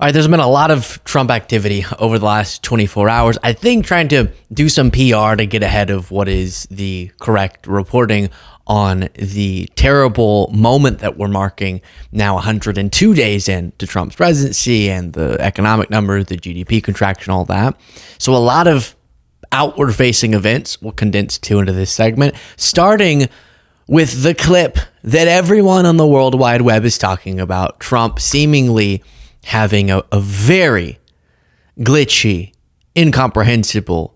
All right, there's been a lot of Trump activity over the last 24 hours. I think trying to do some PR to get ahead of what is the correct reporting on the terrible moment that we're marking now 102 days into Trump's presidency and the economic numbers, the GDP contraction, all that. So a lot of outward facing events we'll condense two into this segment, starting with the clip that everyone on the World Wide Web is talking about, Trump seemingly having a very glitchy, incomprehensible,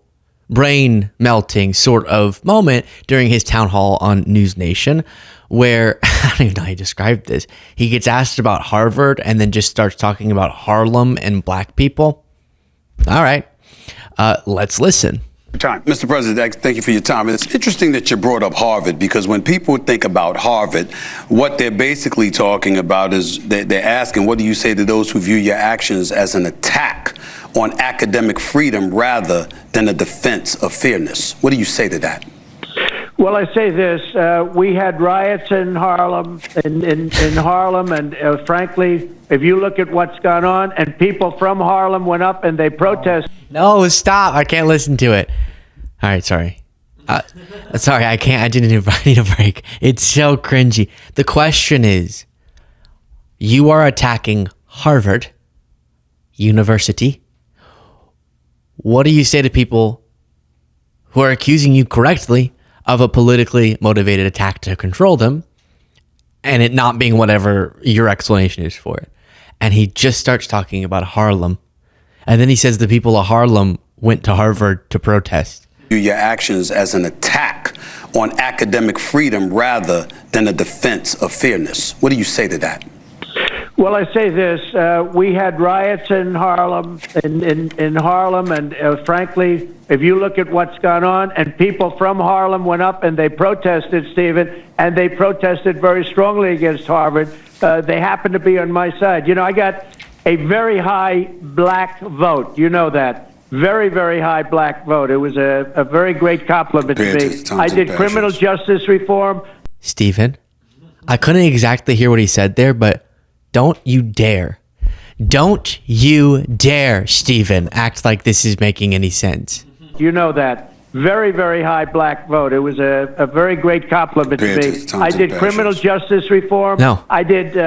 brain-melting sort of moment during his town hall on News Nation, where, I don't even know how he described this, he gets asked about Harvard and then just starts talking about Harlem and black people. All right, let's listen. Time. Mr. President, thank you for your time. It's interesting that you brought up Harvard, because when people think about Harvard, what they're basically talking about is they're asking, what do you say to those who view your actions as an attack on academic freedom rather than a defense of fairness? What do you say to that? Well, I say this. We had riots in Harlem, in Harlem, and frankly, if you look at what's gone on, and people from Harlem went up and they protested. No, stop. I can't listen to it. All right, sorry. Sorry, I can't. I need a break. It's so cringy. The question is, you are attacking Harvard University. What do you say to people who are accusing you correctly of a politically motivated attack to control them, and it not being whatever your explanation is for it? And he just starts talking about Harlem. And then he says the people of Harlem went to Harvard to protest. Your actions as an attack on academic freedom rather than a defense of fairness. What do you say to that? Well, I say this. We had riots in Harlem, in Harlem, and frankly, if you look at what's gone on, and people from Harlem went up and they protested, Stephen, and they protested very strongly against Harvard. They happened to be on my side. You know, I got a very high black vote. You know that. Very, very high black vote. It was a very great compliment to me. I did criminal justice reform. Stephen, I couldn't exactly hear what he said there, but don't you dare, Stephen, act like this is making any sense. You know that. Very, very high black vote. It was a very great compliment to me. I did criminal justice reform. No. I did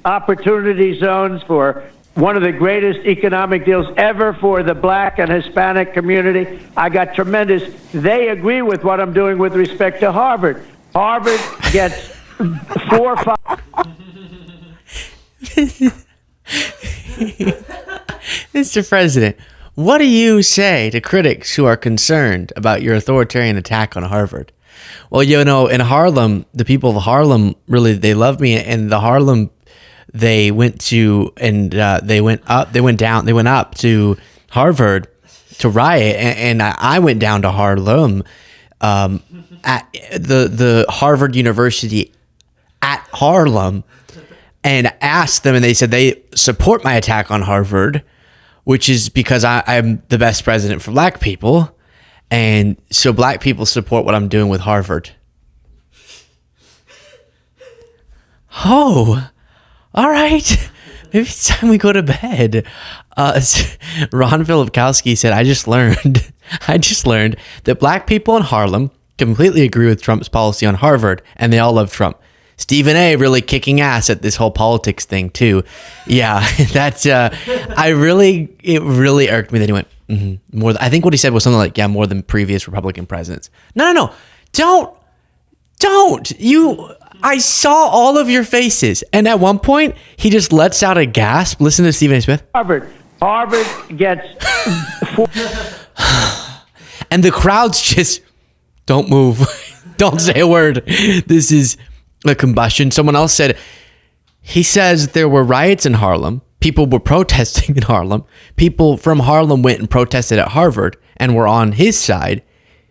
opportunity zones for one of the greatest economic deals ever for the black and Hispanic community. I got tremendous. They agree with what I'm doing with respect to Harvard. Harvard gets 4 or 5. Mr. President, what do you say to critics who are concerned about your authoritarian attack on Harvard? Well, you know, in Harlem, the people of Harlem, really, they love me. And the Harlem, they went to, and they went up to Harvard to riot. And I went down to Harlem at the Harvard University at Harlem and asked them, and they said they support my attack on Harvard, which is because I'm the best president for black people. And so black people support what I'm doing with Harvard. Oh, all right. Maybe it's time we go to bed. Ron Filipkowski said, I just learned that black people in Harlem completely agree with Trump's policy on Harvard, and they all love Trump. Stephen A. really kicking ass at this whole politics thing too. Yeah, that's it really irked me that he went more. I think what he said was something like, yeah, more than previous Republican presidents. No, don't you. I saw all of your faces, and at one point he just lets out a gasp. Listen to Stephen A. Smith. Harvard gets 4. And the crowds just don't move, don't say a word. This is a combustion. Someone else said, he says there were riots in Harlem. People were protesting in Harlem. People from Harlem went and protested at Harvard and were on his side.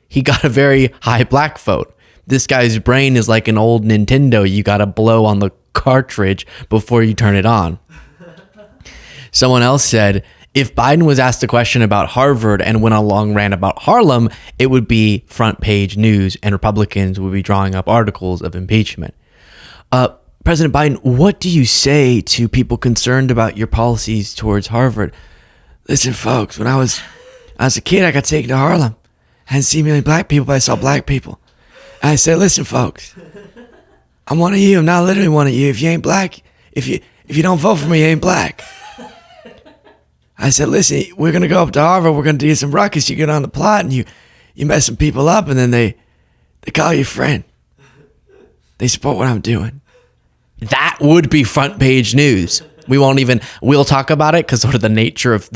He got a very high black vote. This guy's brain is like an old Nintendo. You got to blow on the cartridge before you turn it on. Someone else said, if Biden was asked a question about Harvard and went on a long rant about Harlem, it would be front page news and Republicans would be drawing up articles of impeachment. President Biden, what do you say to people concerned about your policies towards Harvard? Listen, folks, when I was a kid, I got taken to Harlem. I hadn't seen many black people, but I saw black people. And I said, listen, folks, I'm one of you. I'm not literally one of you. If you ain't black, if you don't vote for me, you ain't black. I said, listen, we're going to go up to Harvard. We're going to do some ruckus. You get on the plot and you mess some people up, and then they call you friend. They support what I'm doing. That would be front page news. We'll talk about it because sort of the nature of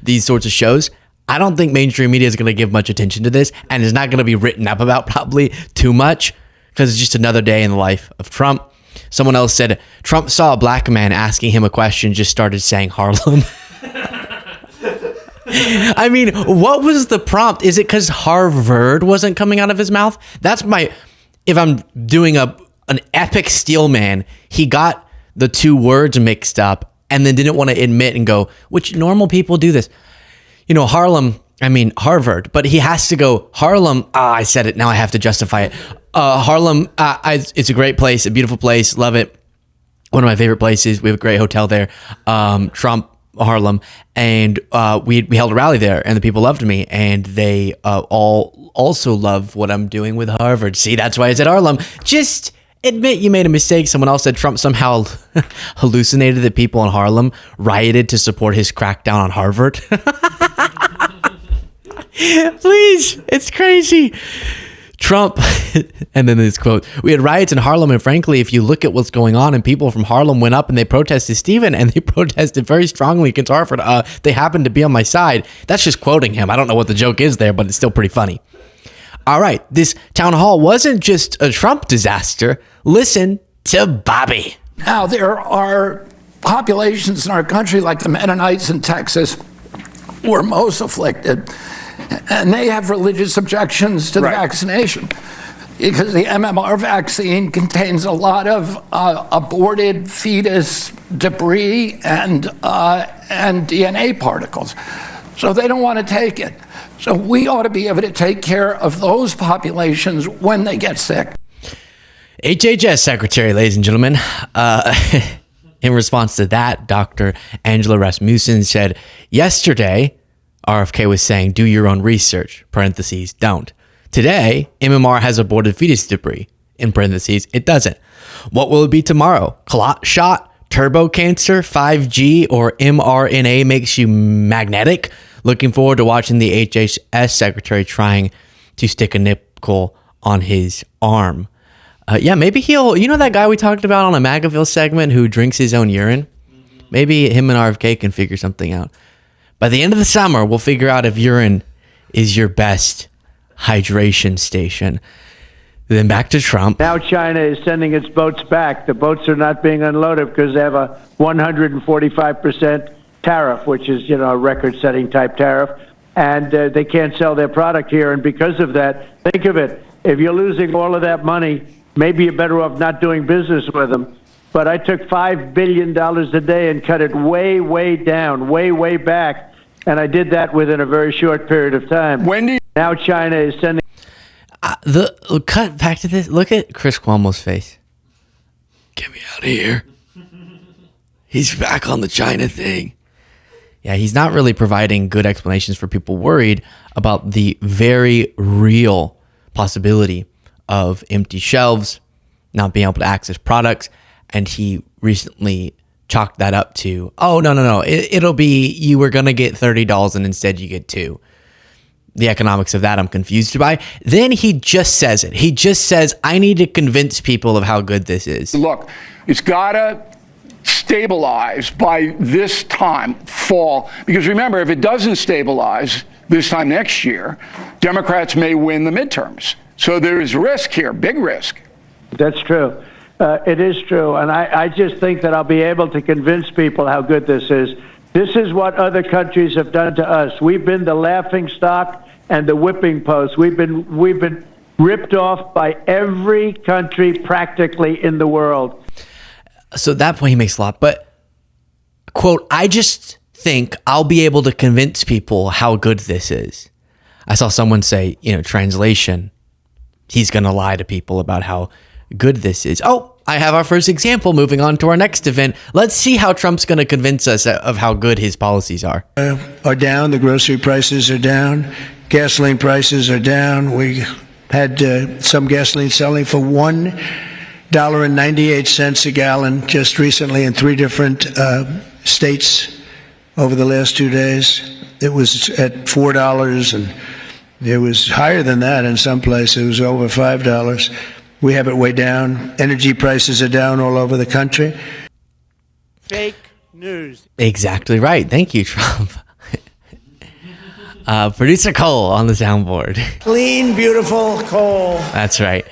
these sorts of shows. I don't think mainstream media is going to give much attention to this, and it's not going to be written up about probably too much because it's just another day in the life of Trump. Someone else said, Trump saw a black man asking him a question, just started saying Harlem. I mean, what was the prompt? Is it because Harvard wasn't coming out of his mouth? If I'm doing an epic steel man, he got the two words mixed up and then didn't want to admit and go, which normal people do this. Harvard, but he has to go, Harlem. I said it. Now I have to justify it. Harlem, it's a great place, a beautiful place. Love it. One of my favorite places. We have a great hotel there. Trump, Harlem. And we held a rally there and the people loved me. And they all also love what I'm doing with Harvard. See, that's why I said Harlem. Just admit you made a mistake. Someone else said Trump somehow hallucinated that people in Harlem rioted to support his crackdown on Harvard. Please, it's crazy. Trump, and then this quote, we had riots in Harlem, and frankly, if you look at what's going on, and people from Harlem went up and they protested Stephen, and they protested very strongly against Harvard, they happened to be on my side. That's just quoting him. I don't know what the joke is there, but it's still pretty funny. All right, this town hall wasn't just a Trump disaster. Listen to Bobby. Now, there are populations in our country, like the Mennonites in Texas, who are most afflicted, and they have religious objections to the vaccination because the MMR vaccine contains a lot of aborted fetus debris and DNA particles. So they don't want to take it. So we ought to be able to take care of those populations when they get sick. HHS Secretary, ladies and gentlemen. In response to that, Dr. Angela Rasmussen said, yesterday, RFK was saying, do your own research, parentheses, don't. Today, MMR has aborted fetus debris, in parentheses, it doesn't. What will it be tomorrow? Clot shot, turbo cancer, 5G, or mRNA makes you magnetic? Looking forward to watching the HHS secretary trying to stick a nickel on his arm. Maybe that guy we talked about on a MAGAville segment who drinks his own urine? Maybe him and RFK can figure something out. By the end of the summer, we'll figure out if urine is your best hydration station. Then back to Trump. Now China is sending its boats back. The boats are not being unloaded because they have a 145% tariff, which is, a record-setting type tariff. And they can't sell their product here. And because of that, think of it. If you're losing all of that money, maybe you're better off not doing business with them. But I took $5 billion a day and cut it way, way down, way, way back. And I did that within a very short period of time. Now China is sending... Cut back to this. Look at Chris Cuomo's face. Get me out of here. He's back on the China thing. Yeah, he's not really providing good explanations for people worried about the very real possibility of empty shelves, not being able to access products. And he recently chalked that up to, no. It'll be you were going to get $30 and instead you get $2. The economics of that I'm confused by. Then he just says it. He just says, I need to convince people of how good this is. Look, it's got to stabilize by this time, fall. Because remember, if it doesn't stabilize this time next year, Democrats may win the midterms. So there is risk here, big risk. That's true. It is true. And I just think that I'll be able to convince people how good this is. This is what other countries have done to us. We've been the laughing stock and the whipping post. We've been ripped off by every country practically in the world. So at that point he makes a lot. But, quote, I just think I'll be able to convince people how good this is. I saw someone say, translation, he's going to lie to people about how good this is. Oh, I have our first example. Moving on to our next event. Let's see how Trump's going to convince us of how good his policies are. Are down. The grocery prices are down. Gasoline prices are down. We had some gasoline selling for $1.98 a gallon just recently in 3 different states over the last 2 days. It was at $4, and it was higher than that in some places. It was over $5. We have it way down. Energy prices are down all over the country. Fake news. Exactly right. Thank you, Trump. Producer Cole on the soundboard. Clean, beautiful coal. That's right.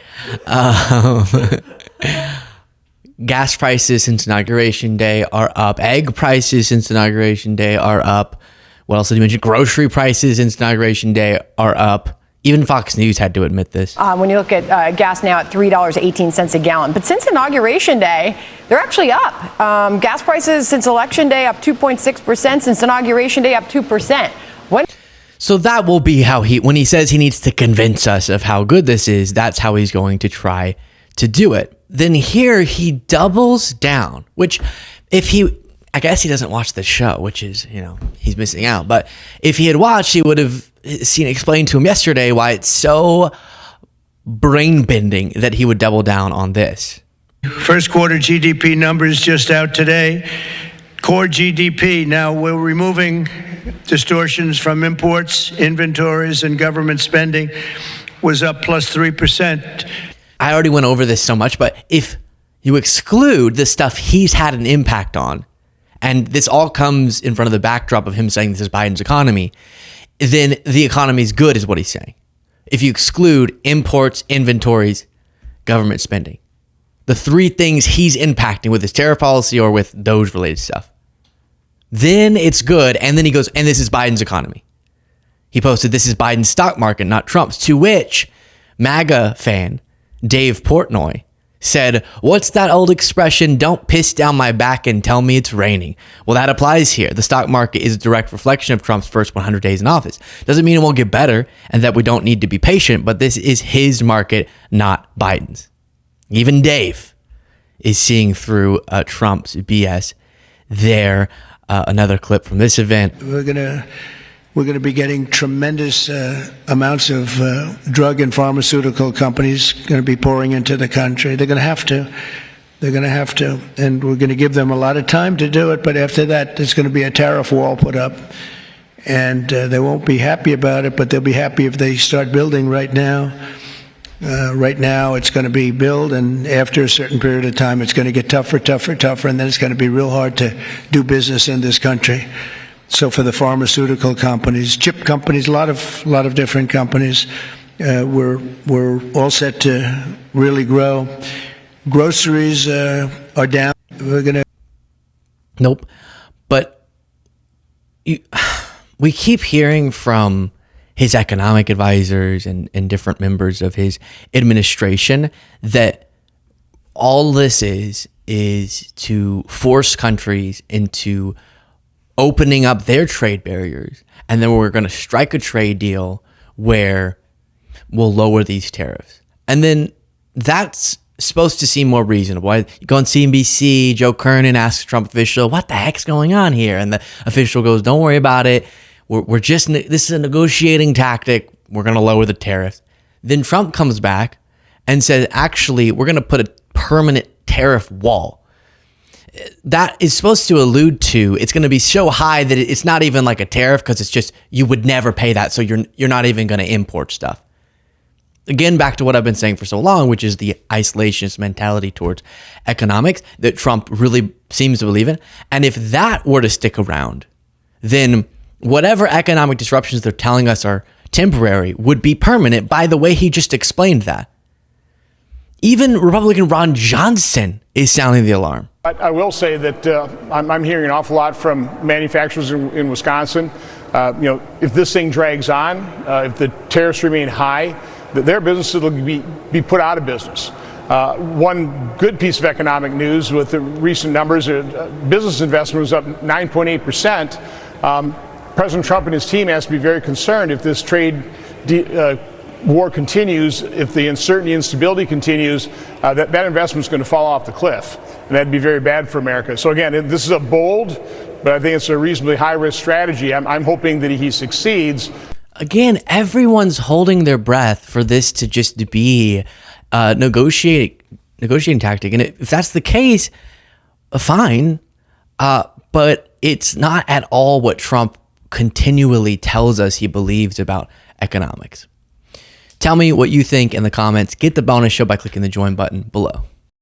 Gas prices since Inauguration Day are up. Egg prices since Inauguration Day are up. What else did you mention? Grocery prices since Inauguration Day are up. Even Fox News had to admit this. When you look at gas now at $3.18 a gallon. But since Inauguration Day, they're actually up. Gas prices since Election Day up 2.6%. Since Inauguration Day up 2%. So that will be how when he says he needs to convince us of how good this is, that's how he's going to try to do it. Then here he doubles down, which I guess he doesn't watch the show, which is, he's missing out. But if he had watched, he would have seen explained to him yesterday why it's so brain bending that he would double down on this. First quarter GDP numbers just out today. Core GDP. Now we're removing distortions from imports, inventories, and government spending was up plus 3%. I already went over this so much, but if you exclude the stuff he's had an impact on, and this all comes in front of the backdrop of him saying this is Biden's economy, then the economy is good, is what he's saying. If you exclude imports, inventories, government spending, the 3 things he's impacting with his tariff policy or with those related stuff, then it's good. And then he goes, and this is Biden's economy. He posted, this is Biden's stock market, not Trump's, to which MAGA fan Dave Portnoy said, what's that old expression? Don't piss down my back and tell me it's raining. Well, that applies here. The stock market is a direct reflection of Trump's first 100 days in office. Doesn't mean it won't get better and that we don't need to be patient, but this is his market, not Biden's. Even Dave is seeing through Trump's BS there. Another clip from this event. We're gonna be getting tremendous amounts of drug and pharmaceutical companies going to be pouring into the country. They're going to have to. And we're going to give them a lot of time to do it. But after that, there's going to be a tariff wall put up. And they won't be happy about it, but they'll be happy if they start building right now. Right now, it's going to be build, and after a certain period of time, it's going to get tougher, and then it's going to be real hard to do business in this country. So for the pharmaceutical companies, chip companies, a lot of different companies, we're all set to really grow. Groceries are down. We're gonna. Nope, but we keep hearing from his economic advisors and different members of his administration that all this is to force countries into opening up their trade barriers, and then we're going to strike a trade deal where we'll lower these tariffs. And then that's supposed to seem more reasonable. You go on CNBC, Joe Kernan asks a Trump official, what the heck's going on here? And the official goes, don't worry about it. We're just, this is a negotiating tactic. We're going to lower the tariffs. Then Trump comes back and says, actually, we're going to put a permanent tariff wall. That is supposed to allude to it's going to be so high that it's not even like a tariff, because it's just you would never pay that, so you're not even going to import stuff. Again, back to what I've been saying for so long, which is the isolationist mentality towards economics that Trump really seems to believe in. And if that were to stick around, then whatever economic disruptions they're telling us are temporary would be permanent, by the way he just explained that. Even Republican Ron Johnson is sounding the alarm. I will say that I'm hearing an awful lot from manufacturers in Wisconsin. If this thing drags on, if the tariffs remain high, their businesses will be put out of business. One good piece of economic news with the recent numbers, business investment was up 9.8%. President Trump and his team has to be very concerned if this trade war continues, if the uncertainty and instability continues, that investment's going to fall off the cliff, and that'd be very bad for America. So again, this is a bold, but I think it's a reasonably high-risk strategy. I'm hoping that he succeeds. Again, everyone's holding their breath for this to just be a negotiating tactic, and if that's the case, fine. But it's not at all what Trump continually tells us he believes about economics. Tell me what you think in the comments. Get the bonus show by clicking the join button below.